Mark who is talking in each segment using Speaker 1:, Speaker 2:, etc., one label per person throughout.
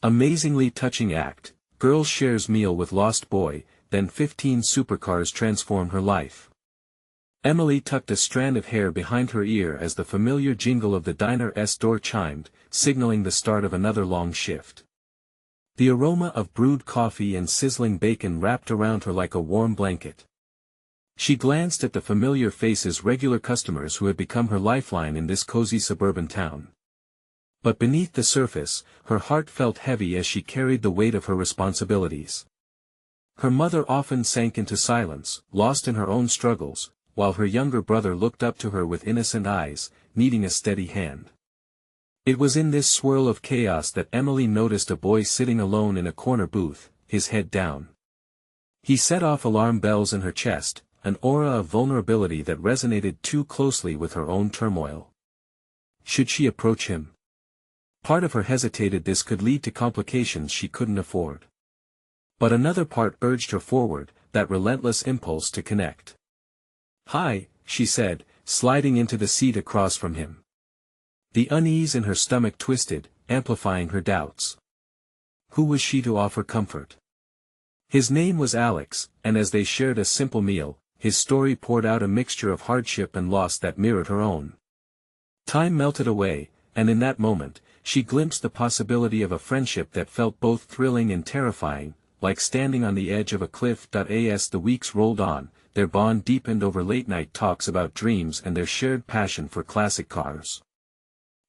Speaker 1: Amazingly touching act, girl shares meal with lost boy, then 15 supercars transform her life. Emily tucked a strand of hair behind her ear as the familiar jingle of the diner's door chimed, signaling the start of another long shift. The aroma of brewed coffee and sizzling bacon wrapped around her like a warm blanket. She glanced at the familiar faces, regular customers who had become her lifeline in this cozy suburban town. But beneath the surface, her heart felt heavy as she carried the weight of her responsibilities. Her mother often sank into silence, lost in her own struggles, while her younger brother looked up to her with innocent eyes, needing a steady hand. It was in this swirl of chaos that Emily noticed a boy sitting alone in a corner booth, his head down. He set off alarm bells in her chest, an aura of vulnerability that resonated too closely with her own turmoil. Should she approach him? Part of her hesitated. This could lead to complications she couldn't afford. But another part urged her forward, that relentless impulse to connect. "Hi," she said, sliding into the seat across from him. The unease in her stomach twisted, amplifying her doubts. Who was she to offer comfort? His name was Alex, and as they shared a simple meal, his story poured out a mixture of hardship and loss that mirrored her own. Time melted away, and in that moment, she glimpsed the possibility of a friendship that felt both thrilling and terrifying, like standing on the edge of a cliff. As the weeks rolled on, their bond deepened over late-night talks about dreams and their shared passion for classic cars.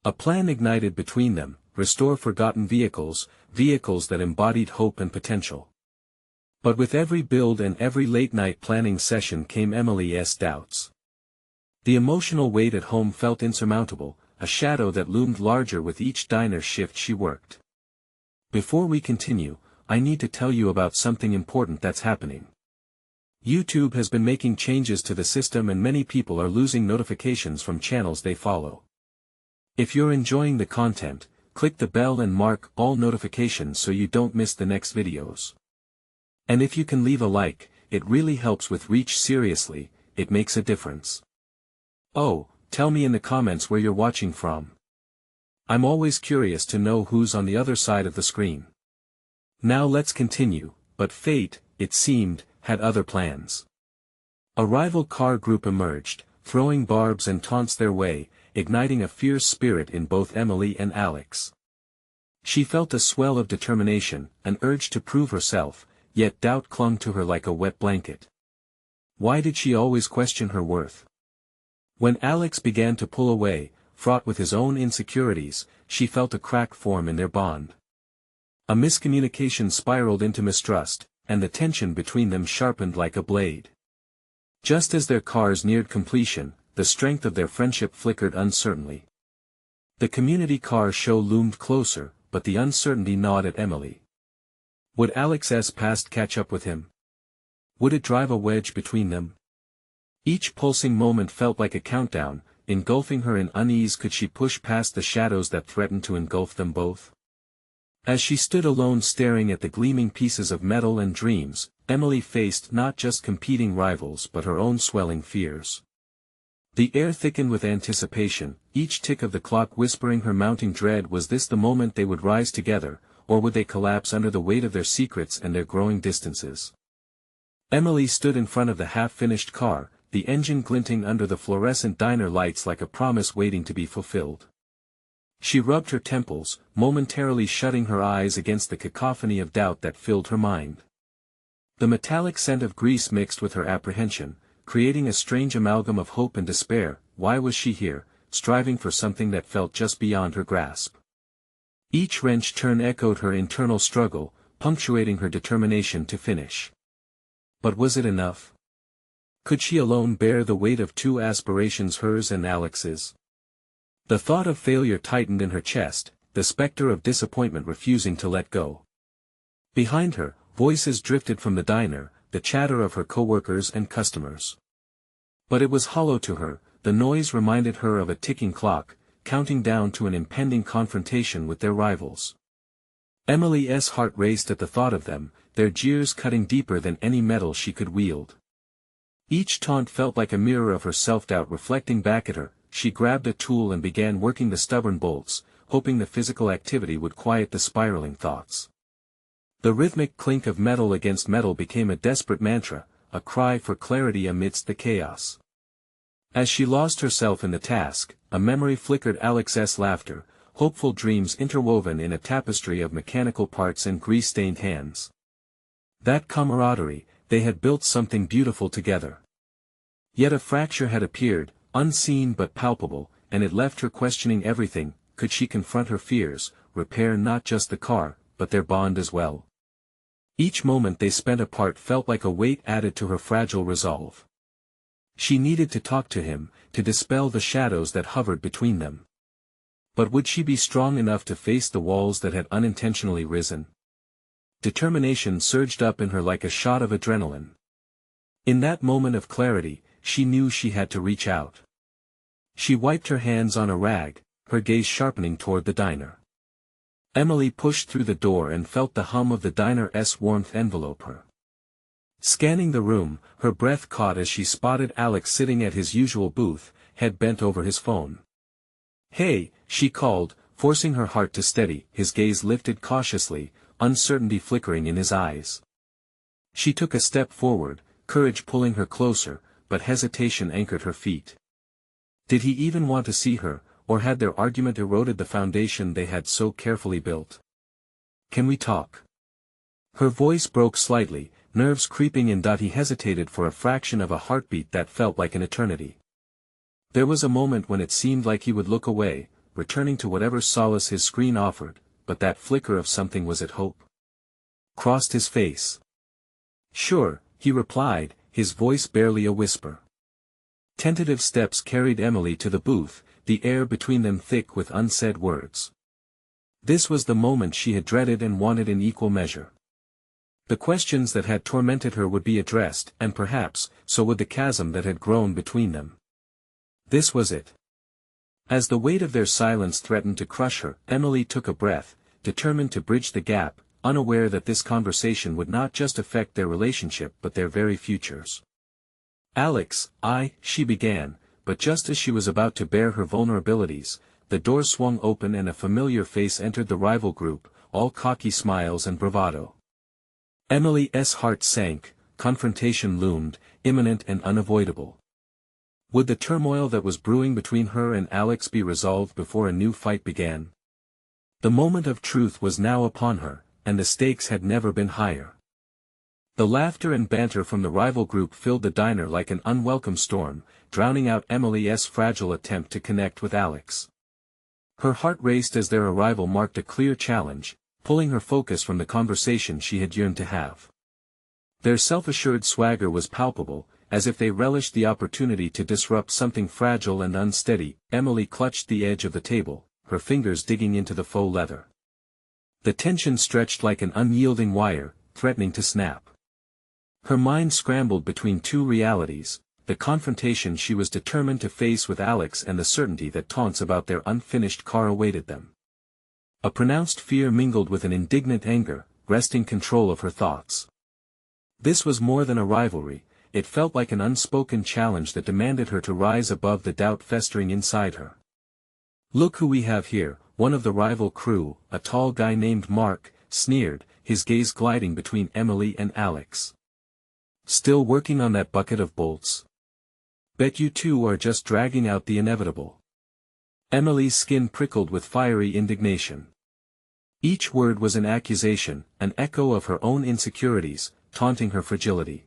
Speaker 1: A plan ignited between them: restore forgotten vehicles that embodied hope and potential. But with every build and every late-night planning session came Emily's doubts. The emotional weight at home felt insurmountable, a shadow that loomed larger with each diner shift she worked. Before we continue, I need to tell you about something important that's happening. YouTube has been making changes to the system and many people are losing notifications from channels they follow. If you're enjoying the content, click the bell and mark all notifications so you don't miss the next videos. And if you can leave a like, it really helps with reach. Seriously, it makes a difference. Oh, tell me in the comments where you're watching from. I'm always curious to know who's on the other side of the screen. Now let's continue, but fate, it seemed, had other plans. A rival car group emerged, throwing barbs and taunts their way, igniting a fierce spirit in both Emily and Alex. She felt a swell of determination, an urge to prove herself, yet doubt clung to her like a wet blanket. Why did she always question her worth? When Alex began to pull away, fraught with his own insecurities, she felt a crack form in their bond. A miscommunication spiraled into mistrust, and the tension between them sharpened like a blade. Just as their cars neared completion, the strength of their friendship flickered uncertainly. The community car show loomed closer, but the uncertainty gnawed at Emily. Would Alex's past catch up with him? Would it drive a wedge between them? Each pulsing moment felt like a countdown, engulfing her in unease. Could she push past the shadows that threatened to engulf them both? As she stood alone staring at the gleaming pieces of metal and dreams, Emily faced not just competing rivals but her own swelling fears. The air thickened with anticipation, each tick of the clock whispering her mounting dread. Was this the moment they would rise together, or would they collapse under the weight of their secrets and their growing distances? Emily stood in front of the half-finished car, the engine glinting under the fluorescent diner lights like a promise waiting to be fulfilled. She rubbed her temples, momentarily shutting her eyes against the cacophony of doubt that filled her mind. The metallic scent of grease mixed with her apprehension, creating a strange amalgam of hope and despair. Why was she here, striving for something that felt just beyond her grasp? Each wrench turn echoed her internal struggle, punctuating her determination to finish. But was it enough? Could she alone bear the weight of two aspirations, hers and Alex's? The thought of failure tightened in her chest, the specter of disappointment refusing to let go. Behind her, voices drifted from the diner, the chatter of her coworkers and customers. But it was hollow to her. The noise reminded her of a ticking clock, counting down to an impending confrontation with their rivals. Emily's heart raced at the thought of them, their jeers cutting deeper than any metal she could wield. Each taunt felt like a mirror of her self-doubt reflecting back at her. She grabbed a tool and began working the stubborn bolts, hoping the physical activity would quiet the spiraling thoughts. The rhythmic clink of metal against metal became a desperate mantra, a cry for clarity amidst the chaos. As she lost herself in the task, a memory flickered Alex's laughter, hopeful dreams interwoven in a tapestry of mechanical parts and grease-stained hands. That camaraderie, they had built something beautiful together. Yet a fracture had appeared, unseen but palpable, and it left her questioning everything. Could she confront her fears, repair not just the car, but their bond as well? Each moment they spent apart felt like a weight added to her fragile resolve. She needed to talk to him, to dispel the shadows that hovered between them. But would she be strong enough to face the walls that had unintentionally risen? Determination surged up in her like a shot of adrenaline. In that moment of clarity, she knew she had to reach out. She wiped her hands on a rag, her gaze sharpening toward the diner. Emily pushed through the door and felt the hum of the diner's warmth envelope her. Scanning the room, her breath caught as she spotted Alex sitting at his usual booth, head bent over his phone. "Hey," she called, forcing her heart to steady, his gaze lifted cautiously, uncertainty flickering in his eyes. She took a step forward, courage pulling her closer, but hesitation anchored her feet. Did he even want to see her, or had their argument eroded the foundation they had so carefully built? "Can we talk?" Her voice broke slightly, nerves creeping in. He hesitated for a fraction of a heartbeat that felt like an eternity. There was a moment when it seemed like he would look away, returning to whatever solace his screen offered, but that flicker of something was it hope? Crossed his face. "Sure," he replied, his voice barely a whisper. Tentative steps carried Emily to the booth, the air between them thick with unsaid words. This was the moment she had dreaded and wanted in equal measure. The questions that had tormented her would be addressed, and perhaps, so would the chasm that had grown between them. This was it. As the weight of their silence threatened to crush her, Emily took a breath, determined to bridge the gap, unaware that this conversation would not just affect their relationship but their very futures. "Alex, she began, but just as she was about to bare her vulnerabilities, the door swung open and a familiar face entered the rival group, all cocky smiles and bravado. Emily's heart sank, confrontation loomed, imminent and unavoidable. Would the turmoil that was brewing between her and Alex be resolved before a new fight began? The moment of truth was now upon her, and the stakes had never been higher. The laughter and banter from the rival group filled the diner like an unwelcome storm, drowning out Emily's fragile attempt to connect with Alex. Her heart raced as their arrival marked a clear challenge, pulling her focus from the conversation she had yearned to have. Their self-assured swagger was palpable, as if they relished the opportunity to disrupt something fragile and unsteady. Emily clutched the edge of the table, her fingers digging into the faux leather. The tension stretched like an unyielding wire, threatening to snap. Her mind scrambled between two realities, the confrontation she was determined to face with Alex and the certainty that taunts about their unfinished car awaited them. A pronounced fear mingled with an indignant anger, wresting control of her thoughts. This was more than a rivalry, it felt like an unspoken challenge that demanded her to rise above the doubt festering inside her. "Look who we have here," one of the rival crew, a tall guy named Mark, sneered, his gaze gliding between Emily and Alex. "Still working on that bucket of bolts? Bet you two are just dragging out the inevitable." Emily's skin prickled with fiery indignation. Each word was an accusation, an echo of her own insecurities, taunting her fragility.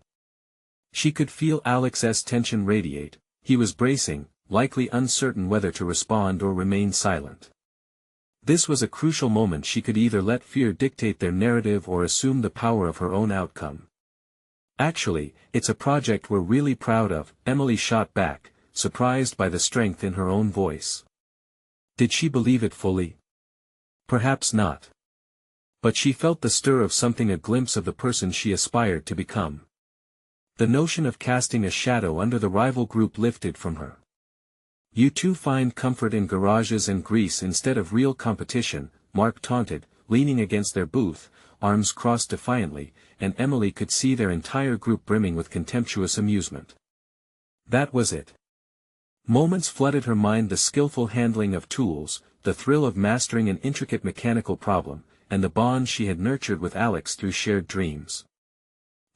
Speaker 1: She could feel Alex's tension radiate, he was bracing, likely uncertain whether to respond or remain silent. This was a crucial moment. She could either let fear dictate their narrative or assume the power of her own outcome. "Actually, it's a project we're really proud of," Emily shot back, surprised by the strength in her own voice. Did she believe it fully? Perhaps not. But she felt the stir of something, a glimpse of the person she aspired to become. The notion of casting a shadow under the rival group lifted from her. "You two find comfort in garages and grease instead of real competition," Mark taunted, leaning against their booth, arms crossed defiantly, and Emily could see their entire group brimming with contemptuous amusement. That was it. Moments flooded her mind: the skillful handling of tools, the thrill of mastering an intricate mechanical problem, and the bond she had nurtured with Alex through shared dreams.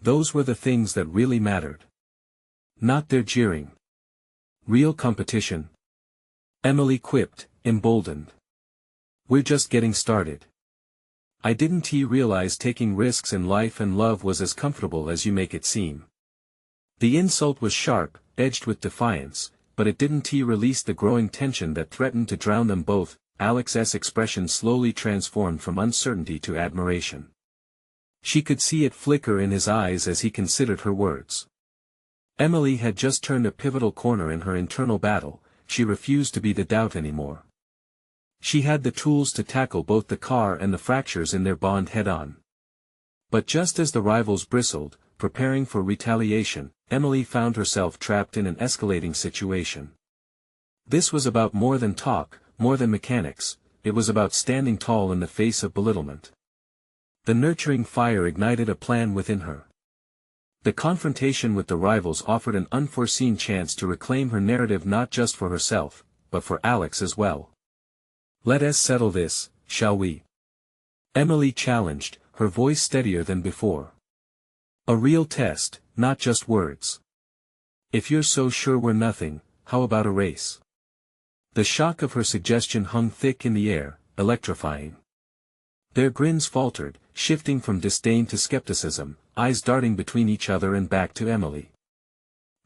Speaker 1: Those were the things that really mattered. Not their jeering. Real competition. Emily quipped, emboldened. We're just getting started. I didn't realize taking risks in life and love was as comfortable as you make it seem. The insult was sharp, edged with defiance, but it didn't release the growing tension that threatened to drown them both. Alex's expression slowly transformed from uncertainty to admiration. She could see it flicker in his eyes as he considered her words. Emily had just turned a pivotal corner in her internal battle. She refused to be the doubt anymore. She had the tools to tackle both the car and the fractures in their bond head-on. But just as the rivals bristled, preparing for retaliation, Emily found herself trapped in an escalating situation. This was about more than talk, more than mechanics. It was about standing tall in the face of belittlement. The nurturing fire ignited a plan within her. The confrontation with the rivals offered an unforeseen chance to reclaim her narrative, not just for herself, but for Alex as well. Let us settle this, shall we? Emily challenged, her voice steadier than before. A real test, not just words. If you're so sure we're nothing, how about a race? The shock of her suggestion hung thick in the air, electrifying. Their grins faltered, shifting from disdain to skepticism, eyes darting between each other and back to Emily.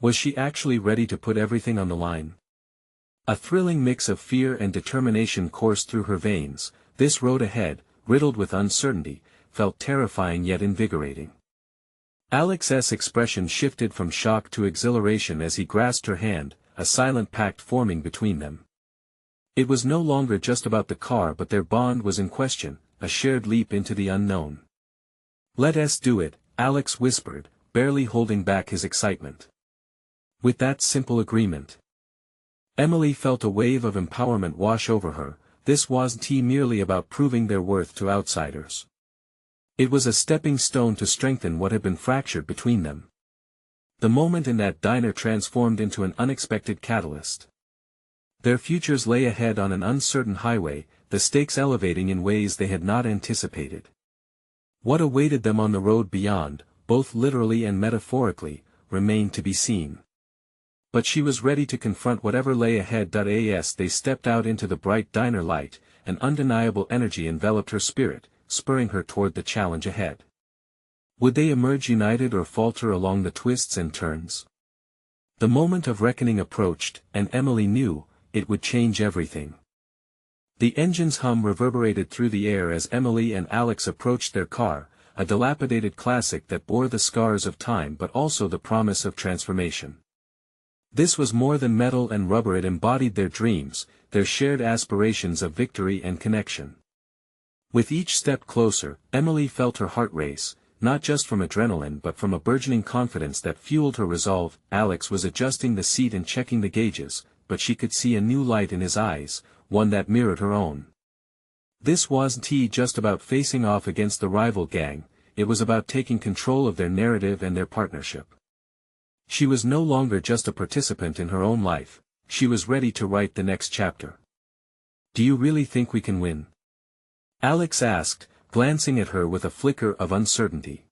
Speaker 1: Was she actually ready to put everything on the line? A thrilling mix of fear and determination coursed through her veins. This road ahead, riddled with uncertainty, felt terrifying yet invigorating. Alex's expression shifted from shock to exhilaration as he grasped her hand, a silent pact forming between them. It was no longer just about the car, but their bond was in question, a shared leap into the unknown. Let us do it, Alex whispered, barely holding back his excitement. With that simple agreement, Emily felt a wave of empowerment wash over her. This wasn't merely about proving their worth to outsiders. It was a stepping stone to strengthen what had been fractured between them. The moment in that diner transformed into an unexpected catalyst. Their futures lay ahead on an uncertain highway, the stakes elevating in ways they had not anticipated. What awaited them on the road beyond, both literally and metaphorically, remained to be seen. But she was ready to confront whatever lay ahead. As they stepped out into the bright diner light, an undeniable energy enveloped her spirit, spurring her toward the challenge ahead. Would they emerge united or falter along the twists and turns? The moment of reckoning approached, and Emily knew, it would change everything. The engine's hum reverberated through the air as Emily and Alex approached their car, a dilapidated classic that bore the scars of time but also the promise of transformation. This was more than metal and rubber. It embodied their dreams, their shared aspirations of victory and connection. With each step closer, Emily felt her heart race, not just from adrenaline but from a burgeoning confidence that fueled her resolve. Alex was adjusting the seat and checking the gauges, but she could see a new light in his eyes, one that mirrored her own. This wasn't just about facing off against the rival gang, it was about taking control of their narrative and their partnership. She was no longer just a participant in her own life, she was ready to write the next chapter. Do you really think we can win? Alex asked, glancing at her with a flicker of uncertainty.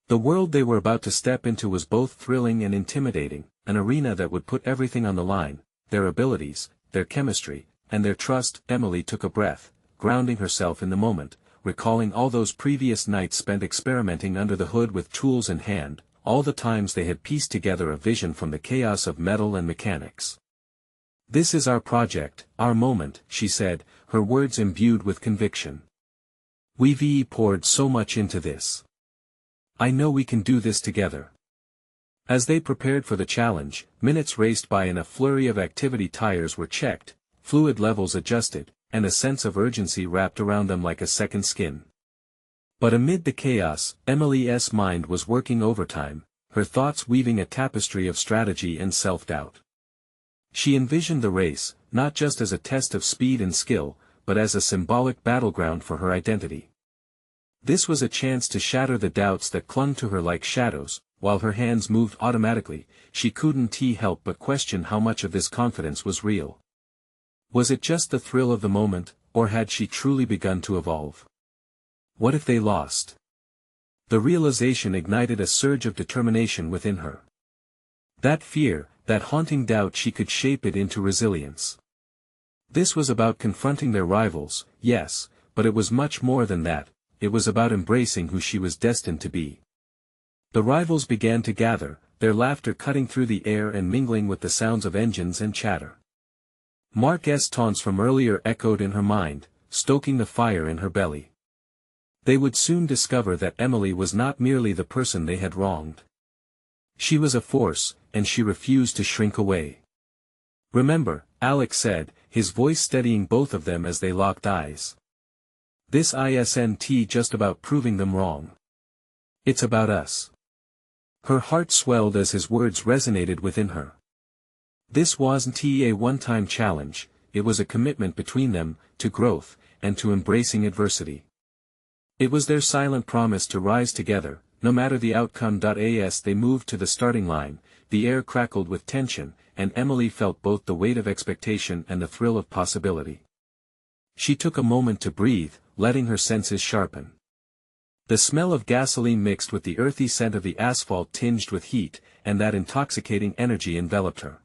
Speaker 1: The world they were about to step into was both thrilling and intimidating, an arena that would put everything on the line, their abilities, their chemistry, and their trust. Emily took a breath, grounding herself in the moment, recalling all those previous nights spent experimenting under the hood with tools in hand, all the times they had pieced together a vision from the chaos of metal and mechanics. This is our project, our moment, she said, her words imbued with conviction. We've poured so much into this. I know we can do this together. As they prepared for the challenge, minutes raced by in a flurry of activity. Tires were checked, fluid levels adjusted, and a sense of urgency wrapped around them like a second skin. But amid the chaos, Emily's mind was working overtime, her thoughts weaving a tapestry of strategy and self-doubt. She envisioned the race, not just as a test of speed and skill, but as a symbolic battleground for her identity. This was a chance to shatter the doubts that clung to her like shadows, while her hands moved automatically, she couldn't help but question how much of this confidence was real. Was it just the thrill of the moment, or had she truly begun to evolve? What if they lost? The realization ignited a surge of determination within her. That fear, that haunting doubt, she could shape it into resilience. This was about confronting their rivals, yes, but it was much more than that. It was about embracing who she was destined to be. The rivals began to gather, their laughter cutting through the air and mingling with the sounds of engines and chatter. Mark's taunts from earlier echoed in her mind, stoking the fire in her belly. They would soon discover that Emily was not merely the person they had wronged. She was a force, and she refused to shrink away. "Remember," Alex said, his voice steadying both of them as they locked eyes. "This isn't just about proving them wrong. It's about us." Her heart swelled as his words resonated within her. This wasn't a one-time challenge, it was a commitment between them, to growth, and to embracing adversity. It was their silent promise to rise together, no matter the outcome. As they moved to the starting line, the air crackled with tension, and Emily felt both the weight of expectation and the thrill of possibility. She took a moment to breathe, letting her senses sharpen. The smell of gasoline mixed with the earthy scent of the asphalt tinged with heat, and that intoxicating energy enveloped her.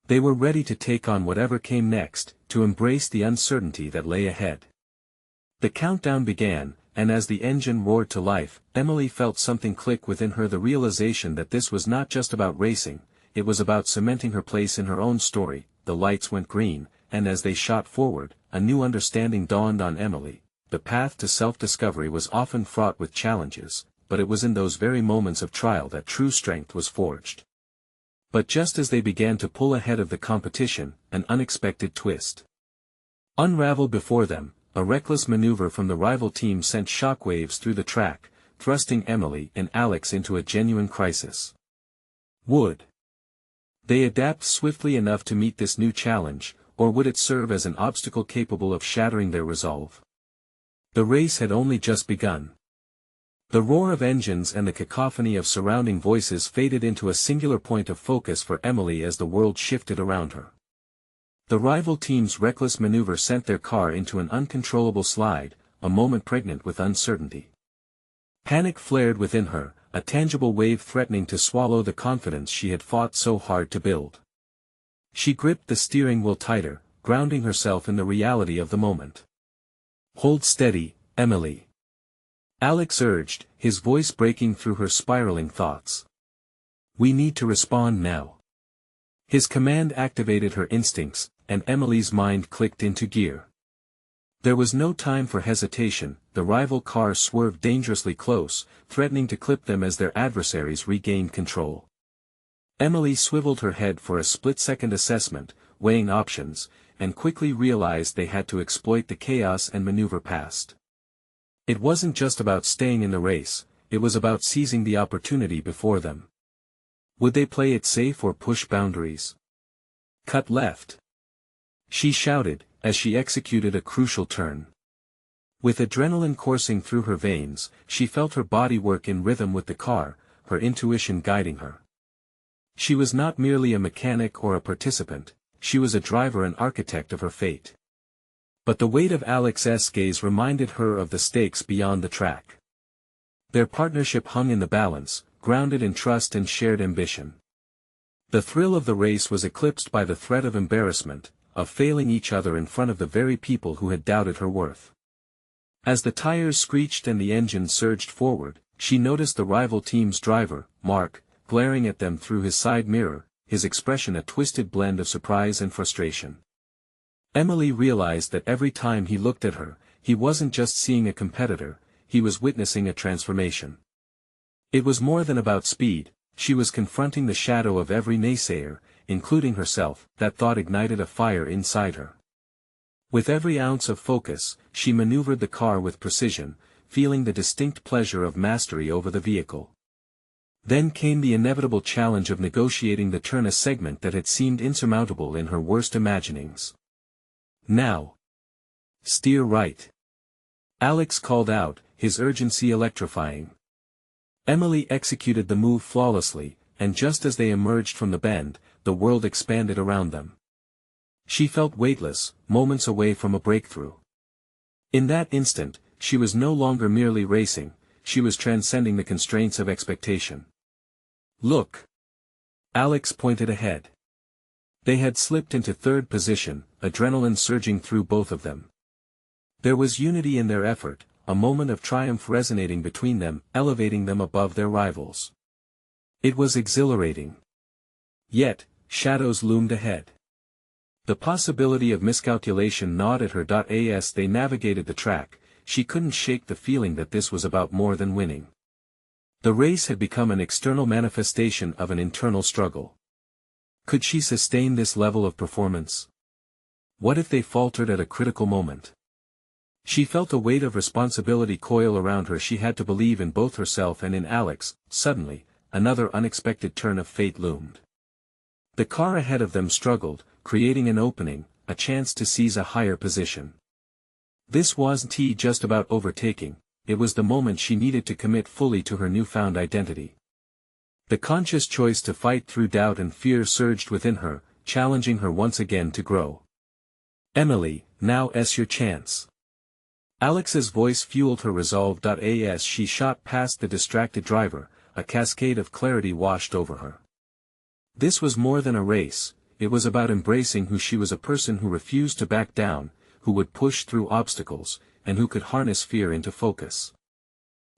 Speaker 1: They were ready to take on whatever came next, to embrace the uncertainty that lay ahead. The countdown began, and as the engine roared to life, Emily felt something click within her, the realization that this was not just about racing, it was about cementing her place in her own story. The lights went green, and as they shot forward, a new understanding dawned on Emily. The path to self-discovery was often fraught with challenges, but it was in those very moments of trial that true strength was forged. But just as they began to pull ahead of the competition, an unexpected twist unraveled before them. A reckless maneuver from the rival team sent shockwaves through the track, thrusting Emily and Alex into a genuine crisis. Would they adapt swiftly enough to meet this new challenge, or would it serve as an obstacle capable of shattering their resolve? The race had only just begun. The roar of engines and the cacophony of surrounding voices faded into a singular point of focus for Emily as the world shifted around her. The rival team's reckless maneuver sent their car into an uncontrollable slide, a moment pregnant with uncertainty. Panic flared within her, a tangible wave threatening to swallow the confidence she had fought so hard to build. She gripped the steering wheel tighter, grounding herself in the reality of the moment. "Hold steady, Emily," Alex urged, his voice breaking through her spiraling thoughts. "We need to respond now." His command activated her instincts, and Emily's mind clicked into gear. There was no time for hesitation. The rival car swerved dangerously close, threatening to clip them as their adversaries regained control. Emily swiveled her head for a split-second assessment, weighing options, and quickly realized they had to exploit the chaos and maneuver past. It wasn't just about staying in the race, it was about seizing the opportunity before them. Would they play it safe or push boundaries? "Cut left," she shouted, as she executed a crucial turn. With adrenaline coursing through her veins, she felt her body work in rhythm with the car, her intuition guiding her. She was not merely a mechanic or a participant, she was a driver and architect of her fate. But the weight of Alex's gaze reminded her of the stakes beyond the track. Their partnership hung in the balance, grounded in trust and shared ambition. The thrill of the race was eclipsed by the threat of embarrassment, of failing each other in front of the very people who had doubted her worth. As the tires screeched and the engine surged forward, she noticed the rival team's driver, Mark, glaring at them through his side mirror, his expression a twisted blend of surprise and frustration. Emily realized that every time he looked at her, he wasn't just seeing a competitor, he was witnessing a transformation. It was more than about speed, she was confronting the shadow of every naysayer, including herself. That thought ignited a fire inside her. With every ounce of focus, she maneuvered the car with precision, feeling the distinct pleasure of mastery over the vehicle. Then came the inevitable challenge of negotiating the turn, a segment that had seemed insurmountable in her worst imaginings. "Now. Steer right," Alex called out, his urgency electrifying. Emily executed the move flawlessly, and just as they emerged from the bend, the world expanded around them. She felt weightless, moments away from a breakthrough. In that instant, she was no longer merely racing, she was transcending the constraints of expectation. "Look!" Alex pointed ahead. They had slipped into third position, adrenaline surging through both of them. There was unity in their effort, a moment of triumph resonating between them, elevating them above their rivals. It was exhilarating. Yet, shadows loomed ahead. The possibility of miscalculation gnawed at her. As they navigated the track, she couldn't shake the feeling that this was about more than winning. The race had become an external manifestation of an internal struggle. Could she sustain this level of performance? What if they faltered at a critical moment? She felt a weight of responsibility coil around her. She had to believe in both herself and in Alex. Suddenly, another unexpected turn of fate loomed. The car ahead of them struggled, creating an opening, a chance to seize a higher position. This wasn't just about overtaking, it was the moment she needed to commit fully to her newfound identity. The conscious choice to fight through doubt and fear surged within her, challenging her once again to grow. "Emily, now's your chance." Alex's voice fueled her resolve. As she shot past the distracted driver, a cascade of clarity washed over her. This was more than a race, it was about embracing who she was, a person who refused to back down, who would push through obstacles, and who could harness fear into focus.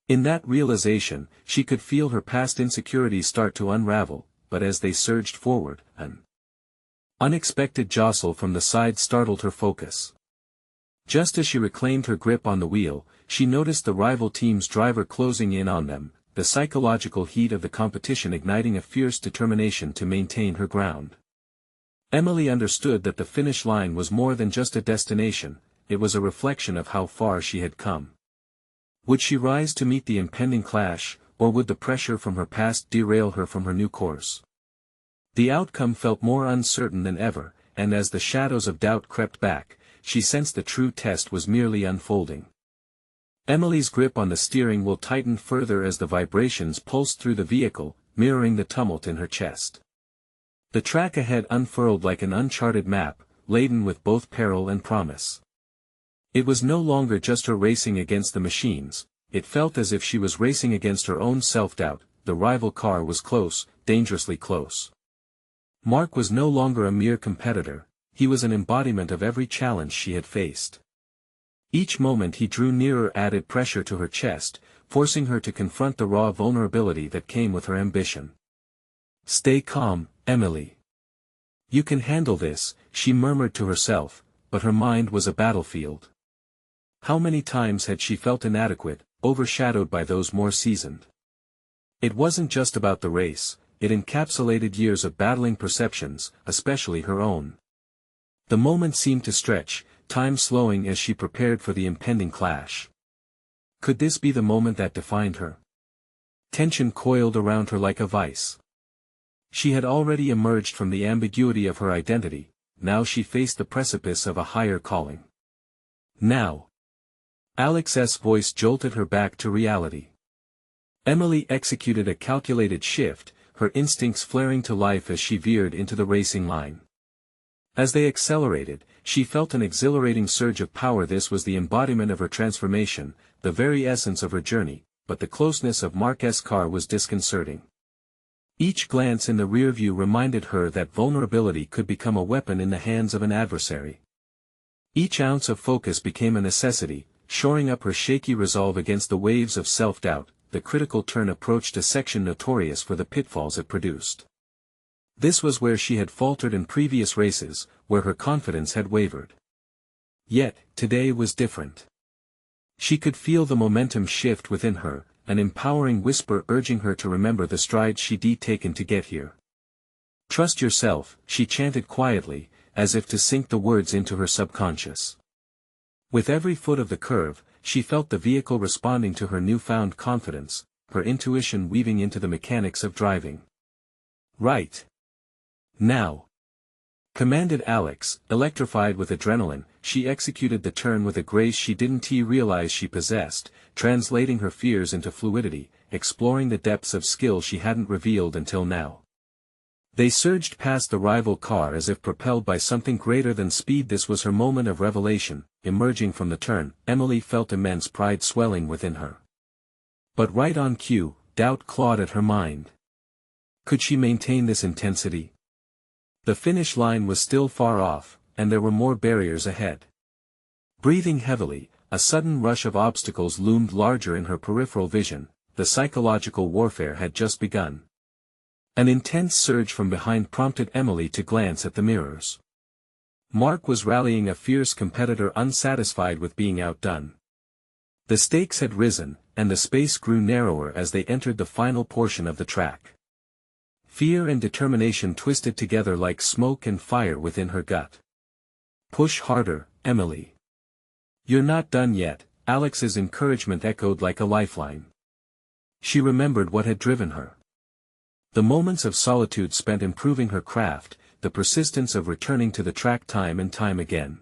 Speaker 1: In that realization, she could feel her past insecurities start to unravel, but as they surged forward, an unexpected jostle from the side startled her focus. Just as she reclaimed her grip on the wheel, she noticed the rival team's driver closing in on them, the psychological heat of the competition igniting a fierce determination to maintain her ground. Emily understood that the finish line was more than just a destination, it was a reflection of how far she had come. Would she rise to meet the impending clash, or would the pressure from her past derail her from her new course? The outcome felt more uncertain than ever, and as the shadows of doubt crept back, she sensed the true test was merely unfolding. Emily's grip on the steering wheel tightened further as the vibrations pulsed through the vehicle, mirroring the tumult in her chest. The track ahead unfurled like an uncharted map, laden with both peril and promise. It was no longer just her racing against the machines, it felt as if she was racing against her own self-doubt. The rival car was close, dangerously close. Mark was no longer a mere competitor, he was an embodiment of every challenge she had faced. Each moment he drew nearer added pressure to her chest, forcing her to confront the raw vulnerability that came with her ambition. "Stay calm, Emily. You can handle this," she murmured to herself, but her mind was a battlefield. How many times had she felt inadequate, overshadowed by those more seasoned? It wasn't just about the race, it encapsulated years of battling perceptions, especially her own. The moment seemed to stretch, time slowing as she prepared for the impending clash. Could this be the moment that defined her? Tension coiled around her like a vice. She had already emerged from the ambiguity of her identity, now she faced the precipice of a higher calling. Now. Alex's voice jolted her back to reality. Emily executed a calculated shift, her instincts flaring to life as she veered into the racing line. As they accelerated, she felt an exhilarating surge of power. This was the embodiment of her transformation, the very essence of her journey, but the closeness of Mark's car was disconcerting. Each glance in the rearview reminded her that vulnerability could become a weapon in the hands of an adversary. Each ounce of focus became a necessity, shoring up her shaky resolve against the waves of self-doubt. The critical turn approached a section notorious for the pitfalls it produced. This was where she had faltered in previous races, where her confidence had wavered. Yet, today was different. She could feel the momentum shift within her, an empowering whisper urging her to remember the strides she'd taken to get here. "Trust yourself," she chanted quietly, as if to sink the words into her subconscious. With every foot of the curve, she felt the vehicle responding to her newfound confidence, her intuition weaving into the mechanics of driving. "Right. Now," commanded Alex, electrified with adrenaline. She executed the turn with a grace she didn't realize she possessed, translating her fears into fluidity, exploring the depths of skill she hadn't revealed until now. They surged past the rival car as if propelled by something greater than speed. This was her moment of revelation. Emerging from the turn, Emily felt immense pride swelling within her. But right on cue, doubt clawed at her mind. Could she maintain this intensity? The finish line was still far off, and there were more barriers ahead. Breathing heavily, a sudden rush of obstacles loomed larger in her peripheral vision. The psychological warfare had just begun. An intense surge from behind prompted Emily to glance at the mirrors. Mark was rallying a fierce competitor unsatisfied with being outdone. The stakes had risen, and the space grew narrower as they entered the final portion of the track. Fear and determination twisted together like smoke and fire within her gut. "Push harder, Emily. You're not done yet," Alex's encouragement echoed like a lifeline. She remembered what had driven her. The moments of solitude spent improving her craft, the persistence of returning to the track time and time again.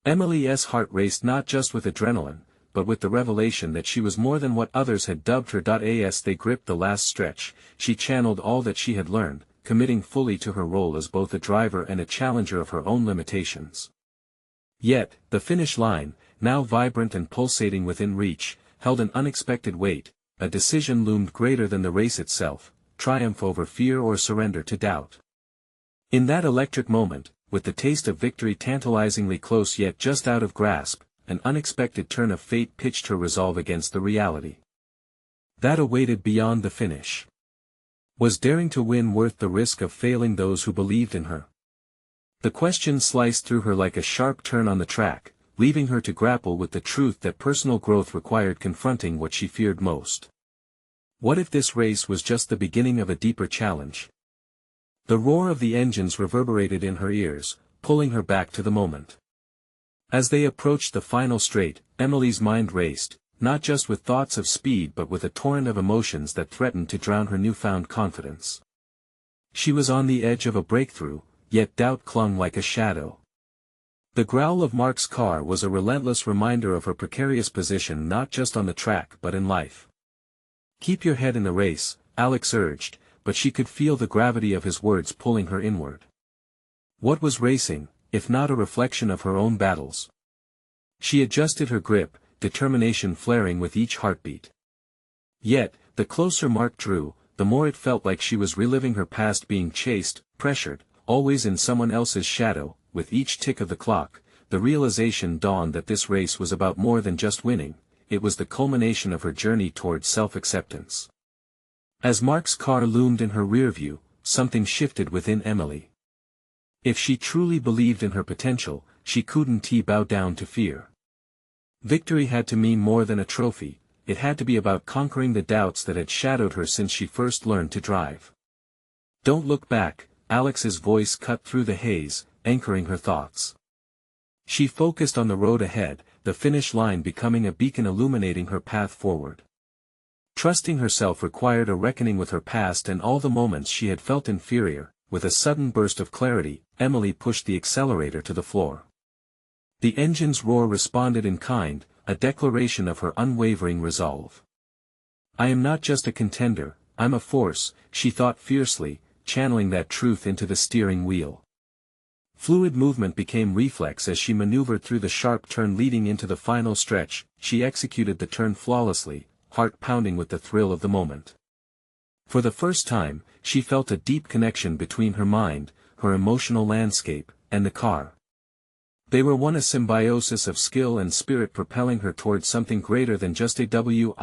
Speaker 1: Emily's heart raced not just with adrenaline, but with the revelation that she was more than what others had dubbed her. As they gripped the last stretch, she channeled all that she had learned, committing fully to her role as both a driver and a challenger of her own limitations. Yet, the finish line, now vibrant and pulsating within reach, held an unexpected weight. A decision loomed greater than the race itself: triumph over fear or surrender to doubt. In that electric moment, with the taste of victory tantalizingly close yet just out of grasp, an unexpected turn of fate pitched her resolve against the reality that awaited beyond the finish. Was daring to win worth the risk of failing those who believed in her? The question sliced through her like a sharp turn on the track, leaving her to grapple with the truth that personal growth required confronting what she feared most. What if this race was just the beginning of a deeper challenge? The roar of the engines reverberated in her ears, pulling her back to the moment. As they approached the final straight, Emily's mind raced, not just with thoughts of speed but with a torrent of emotions that threatened to drown her newfound confidence. She was on the edge of a breakthrough, yet doubt clung like a shadow. The growl of Mark's car was a relentless reminder of her precarious position not just on the track but in life. "Keep your head in the race," Alex urged, but she could feel the gravity of his words pulling her inward. What was racing, if not a reflection of her own battles? She adjusted her grip, determination flaring with each heartbeat. Yet, the closer Mark drew, the more it felt like she was reliving her past, being chased, pressured, always in someone else's shadow. With each tick of the clock, the realization dawned that this race was about more than just winning. It was the culmination of her journey toward self-acceptance. As Mark's car loomed in her rearview, something shifted within Emily. If she truly believed in her potential, she couldn't bow down to fear. Victory had to mean more than a trophy. It had to be about conquering the doubts that had shadowed her since she first learned to drive. "Don't look back," Alex's voice cut through the haze, anchoring her thoughts. She focused on the road ahead, the finish line becoming a beacon illuminating her path forward. Trusting herself required a reckoning with her past and all the moments she had felt inferior. With a sudden burst of clarity, Emily pushed the accelerator to the floor. The engine's roar responded in kind, a declaration of her unwavering resolve. "I am not just a contender, I'm a force," she thought fiercely, channeling that truth into the steering wheel. Fluid movement became reflex as she maneuvered through the sharp turn leading into the final stretch. She executed the turn flawlessly, heart pounding with the thrill of the moment. For the first time, she felt a deep connection between her mind, her emotional landscape, and the car. They were one, a symbiosis of skill and spirit propelling her towards something greater than just a win.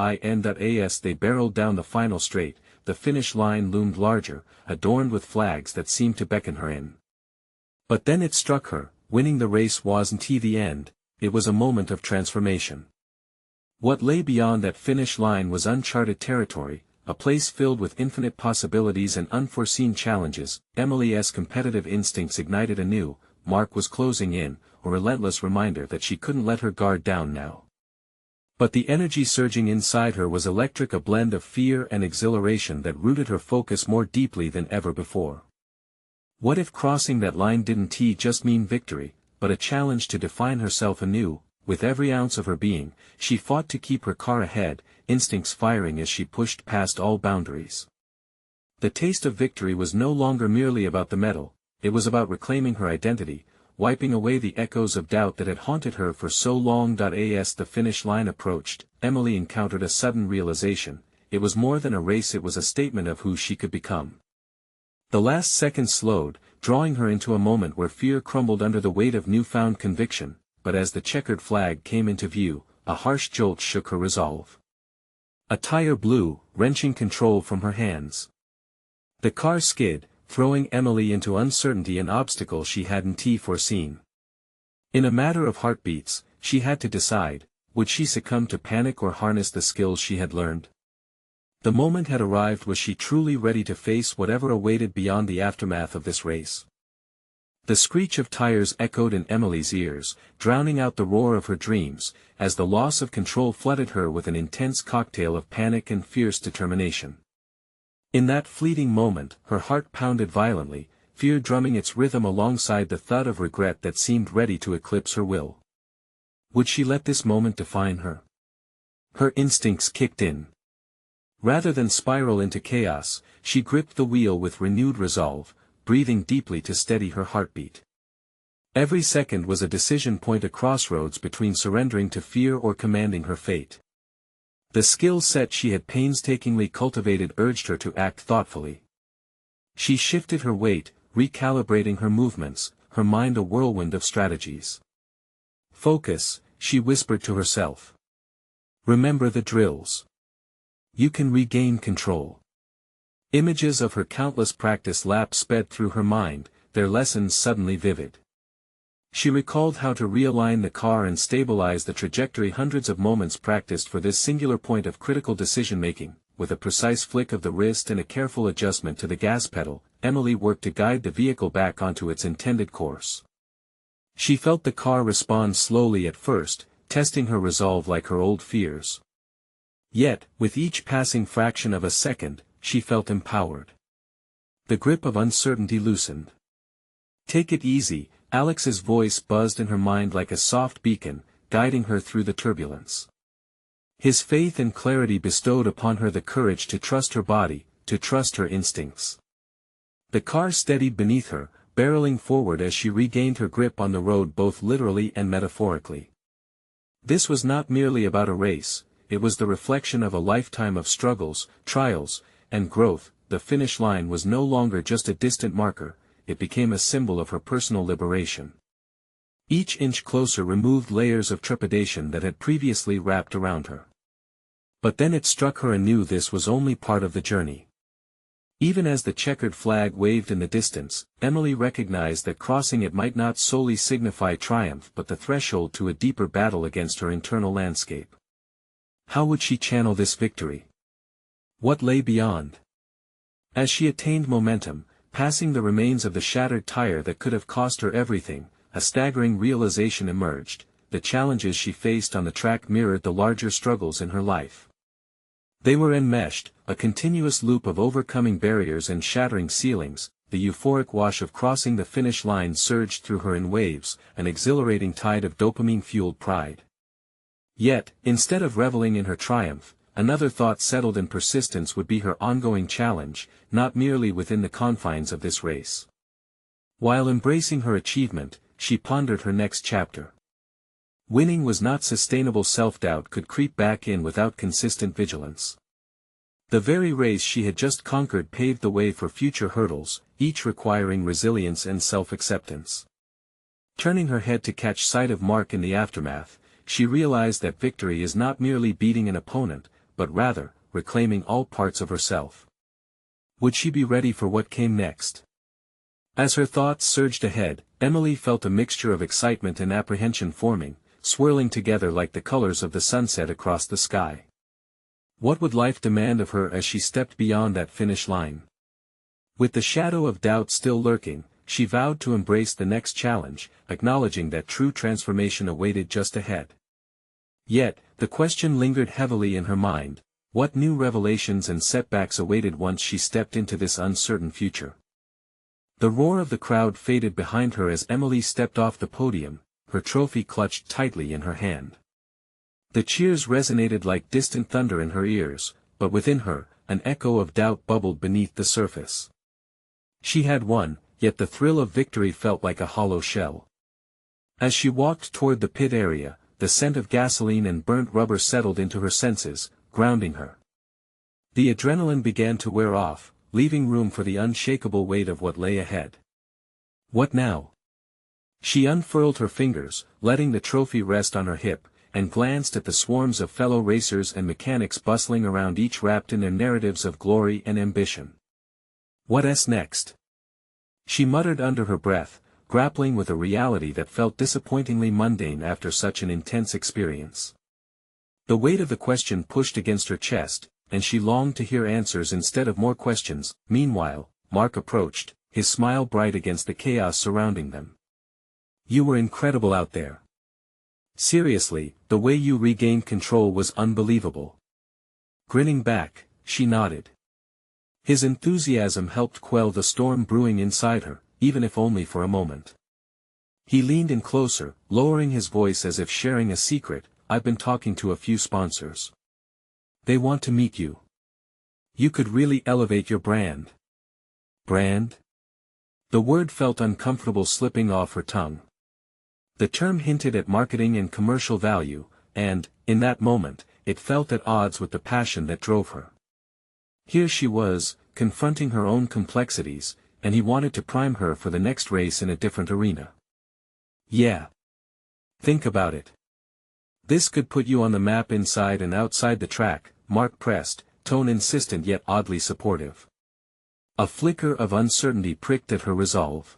Speaker 1: As they barreled down the final straight, the finish line loomed larger, adorned with flags that seemed to beckon her in. But then it struck her, winning the race wasn't the end, it was a moment of transformation. What lay beyond that finish line was uncharted territory, a place filled with infinite possibilities and unforeseen challenges. Emily's competitive instincts ignited anew. Mark was closing in, a relentless reminder that she couldn't let her guard down now. But the energy surging inside her was electric, a blend of fear and exhilaration that rooted her focus more deeply than ever before. What if crossing that line didn't just mean victory, but a challenge to define herself anew? With every ounce of her being, she fought to keep her car ahead, instincts firing as she pushed past all boundaries. The taste of victory was no longer merely about the medal, it was about reclaiming her identity, wiping away the echoes of doubt that had haunted her for so long. As the finish line approached, Emily encountered a sudden realization: it was more than a race, it was a statement of who she could become. The last second slowed, drawing her into a moment where fear crumbled under the weight of newfound conviction, but as the checkered flag came into view, a harsh jolt shook her resolve. A tire blew, wrenching control from her hands. The car skid, throwing Emily into uncertainty, an obstacle she hadn't foreseen. In a matter of heartbeats, she had to decide: would she succumb to panic or harness the skills she had learned? The moment had arrived. Was she truly ready to face whatever awaited beyond the aftermath of this race? The screech of tires echoed in Emily's ears, drowning out the roar of her dreams, as the loss of control flooded her with an intense cocktail of panic and fierce determination. In that fleeting moment, her heart pounded violently, fear drumming its rhythm alongside the thud of regret that seemed ready to eclipse her will. Would she let this moment define her? Her instincts kicked in. Rather than spiral into chaos, she gripped the wheel with renewed resolve, breathing deeply to steady her heartbeat. Every second was a decision point, a crossroads between surrendering to fear or commanding her fate. The skill set she had painstakingly cultivated urged her to act thoughtfully. She shifted her weight, recalibrating her movements, her mind a whirlwind of strategies. "Focus," she whispered to herself. "Remember the drills. You can regain control." Images of her countless practice laps sped through her mind, their lessons suddenly vivid. She recalled how to realign the car and stabilize the trajectory, hundreds of moments practiced for this singular point of critical decision-making. With a precise flick of the wrist and a careful adjustment to the gas pedal, Emily worked to guide the vehicle back onto its intended course. She felt the car respond slowly at first, testing her resolve like her old fears. Yet, with each passing fraction of a second, she felt empowered. The grip of uncertainty loosened. "Take it easy," Alex's voice buzzed in her mind like a soft beacon, guiding her through the turbulence. His faith and clarity bestowed upon her the courage to trust her body, to trust her instincts. The car steadied beneath her, barreling forward as she regained her grip on the road, both literally and metaphorically. This was not merely about a race, it was the reflection of a lifetime of struggles, trials, and growth. The finish line was no longer just a distant marker, it became a symbol of her personal liberation. Each inch closer removed layers of trepidation that had previously wrapped around her. But then it struck her anew: this was only part of the journey. Even as the checkered flag waved in the distance, Emily recognized that crossing it might not solely signify triumph but the threshold to a deeper battle against her internal landscape. How would she channel this victory? What lay beyond? As she attained momentum, passing the remains of the shattered tire that could have cost her everything, a staggering realization emerged: the challenges she faced on the track mirrored the larger struggles in her life. They were enmeshed, a continuous loop of overcoming barriers and shattering ceilings. The euphoric wash of crossing the finish line surged through her in waves, an exhilarating tide of dopamine-fueled pride. Yet, instead of reveling in her triumph, another thought settled in: persistence would be her ongoing challenge, not merely within the confines of this race. While embracing her achievement, she pondered her next chapter. Winning was not sustainable. Self-doubt could creep back in without consistent vigilance. The very race she had just conquered paved the way for future hurdles, each requiring resilience and self-acceptance. Turning her head to catch sight of Mark in the aftermath, she realized that victory is not merely beating an opponent, but rather, reclaiming all parts of herself. Would she be ready for what came next? As her thoughts surged ahead, Emily felt a mixture of excitement and apprehension forming, swirling together like the colors of the sunset across the sky. What would life demand of her as she stepped beyond that finish line? With the shadow of doubt still lurking, she vowed to embrace the next challenge, acknowledging that true transformation awaited just ahead. Yet, the question lingered heavily in her mind: what new revelations and setbacks awaited once she stepped into this uncertain future? The roar of the crowd faded behind her as Emily stepped off the podium, her trophy clutched tightly in her hand. The cheers resonated like distant thunder in her ears, but within her, an echo of doubt bubbled beneath the surface. She had won, yet the thrill of victory felt like a hollow shell. As she walked toward the pit area, the scent of gasoline and burnt rubber settled into her senses, grounding her. The adrenaline began to wear off, leaving room for the unshakable weight of what lay ahead. What now? She unfurled her fingers, letting the trophy rest on her hip, and glanced at the swarms of fellow racers and mechanics bustling around, each wrapped in their narratives of glory and ambition. What's next? She muttered under her breath, grappling with a reality that felt disappointingly mundane after such an intense experience. The weight of the question pushed against her chest, and she longed to hear answers instead of more questions. Meanwhile, Mark approached, his smile bright against the chaos surrounding them. You were incredible out there. Seriously, the way you regained control was unbelievable. Grinning back, she nodded. His enthusiasm helped quell the storm brewing inside her, even if only for a moment. He leaned in closer, lowering his voice as if sharing a secret. I've been talking to a few sponsors. They want to meet you. You could really elevate your brand. Brand? The word felt uncomfortable slipping off her tongue. The term hinted at marketing and commercial value, and, in that moment, it felt at odds with the passion that drove her. Here she was, confronting her own complexities, and he wanted to prime her for the next race in a different arena. Yeah. Think about it. This could put you on the map inside and outside the track, Mark pressed, tone insistent yet oddly supportive. A flicker of uncertainty pricked at her resolve.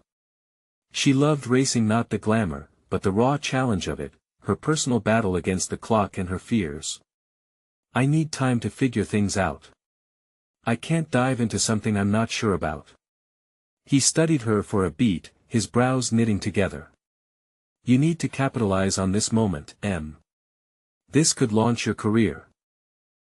Speaker 1: She loved racing, not the glamour, but the raw challenge of it, her personal battle against the clock and her fears. I need time to figure things out. I can't dive into something I'm not sure about. He studied her for a beat, his brows knitting together. You need to capitalize on this moment, Em. This could launch your career.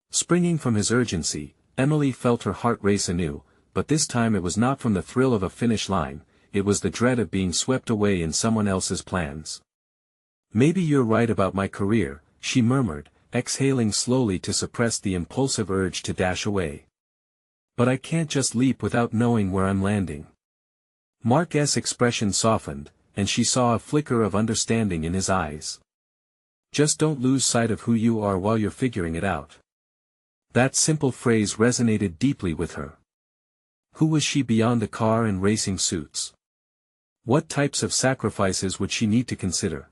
Speaker 1: Springing from his urgency, Emily felt her heart race anew, but this time it was not from the thrill of a finish line, it was the dread of being swept away in someone else's plans. Maybe you're right about my career, she murmured, exhaling slowly to suppress the impulsive urge to dash away. But I can't just leap without knowing where I'm landing. Mark's expression softened, and she saw a flicker of understanding in his eyes. Just don't lose sight of who you are while you're figuring it out. That simple phrase resonated deeply with her. Who was she beyond the car and racing suits? What types of sacrifices would she need to consider?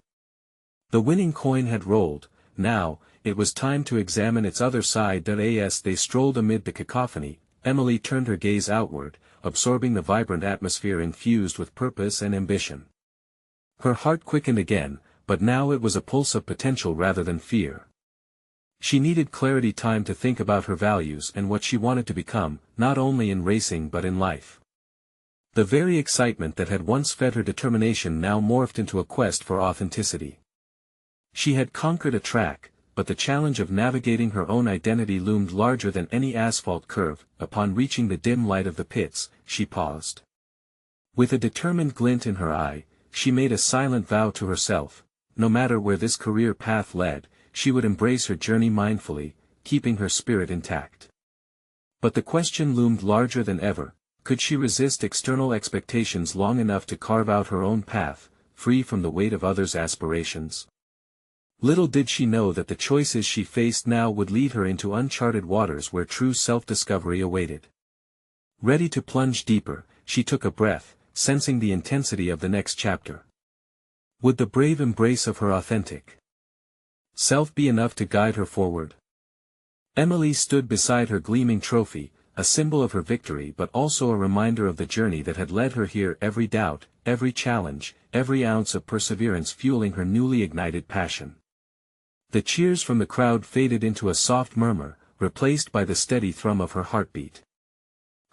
Speaker 1: The winning coin had rolled, now, it was time to examine its other side. As they strolled amid the cacophony, Emily turned her gaze outward, absorbing the vibrant atmosphere infused with purpose and ambition. Her heart quickened again, but now it was a pulse of potential rather than fear. She needed clarity, time to think about her values and what she wanted to become, not only in racing but in life. The very excitement that had once fed her determination now morphed into a quest for authenticity. She had conquered a track, but the challenge of navigating her own identity loomed larger than any asphalt curve. Upon reaching the dim light of the pits, she paused. With a determined glint in her eye, she made a silent vow to herself: no matter where this career path led, she would embrace her journey mindfully, keeping her spirit intact. But the question loomed larger than ever: could she resist external expectations long enough to carve out her own path, free from the weight of others' aspirations? Little did she know that the choices she faced now would lead her into uncharted waters where true self-discovery awaited. Ready to plunge deeper, she took a breath, sensing the intensity of the next chapter. Would the brave embrace of her authentic self be enough to guide her forward? Emily stood beside her gleaming trophy, a symbol of her victory but also a reminder of the journey that had led her here, every doubt, every challenge, every ounce of perseverance fueling her newly ignited passion. The cheers from the crowd faded into a soft murmur, replaced by the steady thrum of her heartbeat.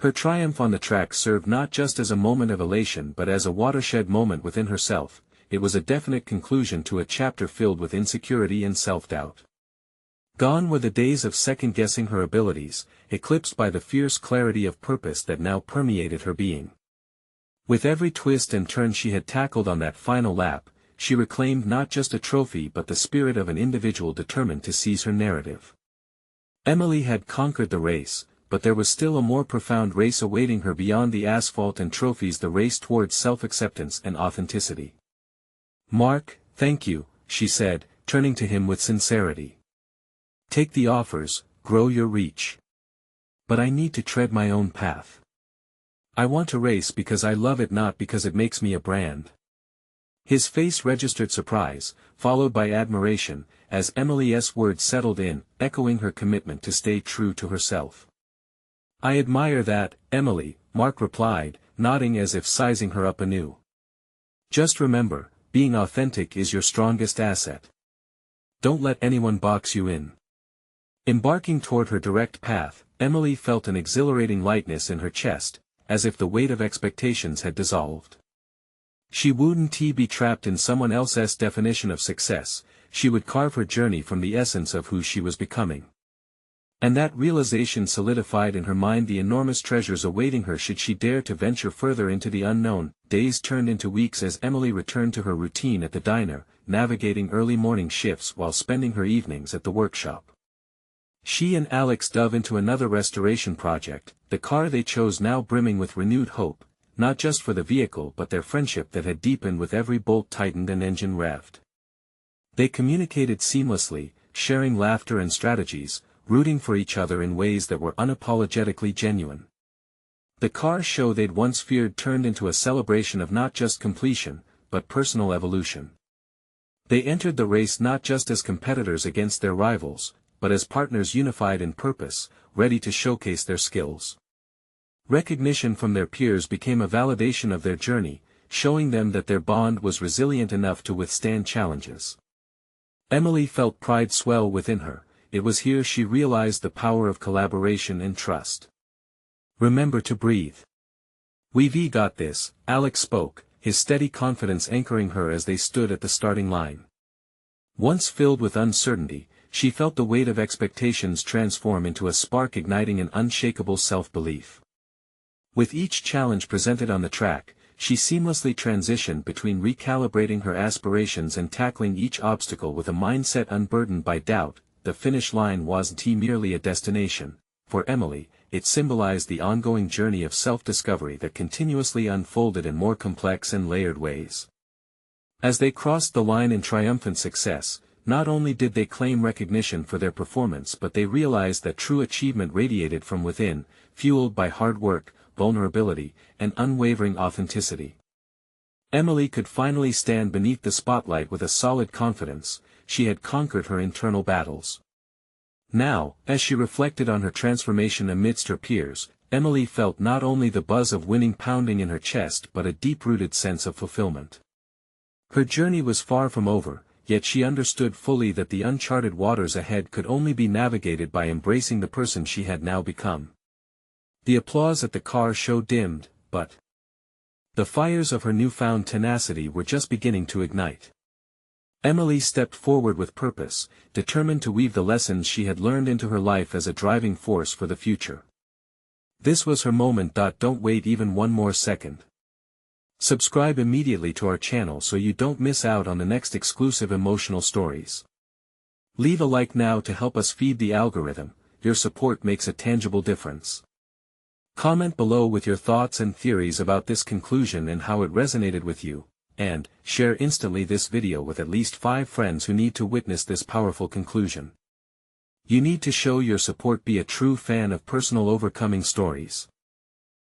Speaker 1: Her triumph on the track served not just as a moment of elation but as a watershed moment within herself. It was a definite conclusion to a chapter filled with insecurity and self-doubt. Gone were the days of second-guessing her abilities, eclipsed by the fierce clarity of purpose that now permeated her being. With every twist and turn she had tackled on that final lap, she reclaimed not just a trophy but the spirit of an individual determined to seize her narrative. Emily had conquered the race, but there was still a more profound race awaiting her beyond the asphalt and trophies, the race towards self-acceptance and authenticity. "Mark, thank you," she said, turning to him with sincerity. "Take the offers, grow your reach. But I need to tread my own path. I want to race because I love it, not because it makes me a brand." His face registered surprise, followed by admiration, as Emily's words settled in, echoing her commitment to stay true to herself. "I admire that, Emily," Mark replied, nodding as if sizing her up anew. "Just remember, being authentic is your strongest asset. Don't let anyone box you in." Embarking toward her direct path, Emily felt an exhilarating lightness in her chest, as if the weight of expectations had dissolved. She wouldn't be trapped in someone else's definition of success, she would carve her journey from the essence of who she was becoming. And that realization solidified in her mind the enormous treasures awaiting her should she dare to venture further into the unknown. Days turned into weeks as Emily returned to her routine at the diner, navigating early morning shifts while spending her evenings at the workshop. She and Alex dove into another restoration project, the car they chose now brimming with renewed hope, not just for the vehicle but their friendship that had deepened with every bolt tightened and engine revved. They communicated seamlessly, sharing laughter and strategies, rooting for each other in ways that were unapologetically genuine. The car show they'd once feared turned into a celebration of not just completion, but personal evolution. They entered the race not just as competitors against their rivals, but as partners unified in purpose, ready to showcase their skills. Recognition from their peers became a validation of their journey, showing them that their bond was resilient enough to withstand challenges. Emily felt pride swell within her. It was here she realized the power of collaboration and trust. "Remember to breathe. We've got this," Alex spoke, his steady confidence anchoring her as they stood at the starting line. Once filled with uncertainty, she felt the weight of expectations transform into a spark igniting an unshakable self-belief. With each challenge presented on the track, she seamlessly transitioned between recalibrating her aspirations and tackling each obstacle with a mindset unburdened by doubt. The finish line wasn't merely a destination. For Emily, it symbolized the ongoing journey of self-discovery that continuously unfolded in more complex and layered ways. As they crossed the line in triumphant success, not only did they claim recognition for their performance but they realized that true achievement radiated from within, fueled by hard work, vulnerability, and unwavering authenticity. Emily could finally stand beneath the spotlight with a solid confidence. She had conquered her internal battles. Now, as she reflected on her transformation amidst her peers, Emily felt not only the buzz of winning pounding in her chest but a deep-rooted sense of fulfillment. Her journey was far from over, yet she understood fully that the uncharted waters ahead could only be navigated by embracing the person she had now become. The applause at the car show dimmed, but the fires of her newfound tenacity were just beginning to ignite. Emily stepped forward with purpose, determined to weave the lessons she had learned into her life as a driving force for the future. This was her moment. Don't wait even one more second. Subscribe immediately to our channel so you don't miss out on the next exclusive emotional stories. Leave a like now to help us feed the algorithm. Your support makes a tangible difference. Comment below with your thoughts and theories about this conclusion and how it resonated with you, and share instantly this video with at least 5 friends who need to witness this powerful conclusion. You need to show your support. Be a true fan of personal overcoming stories.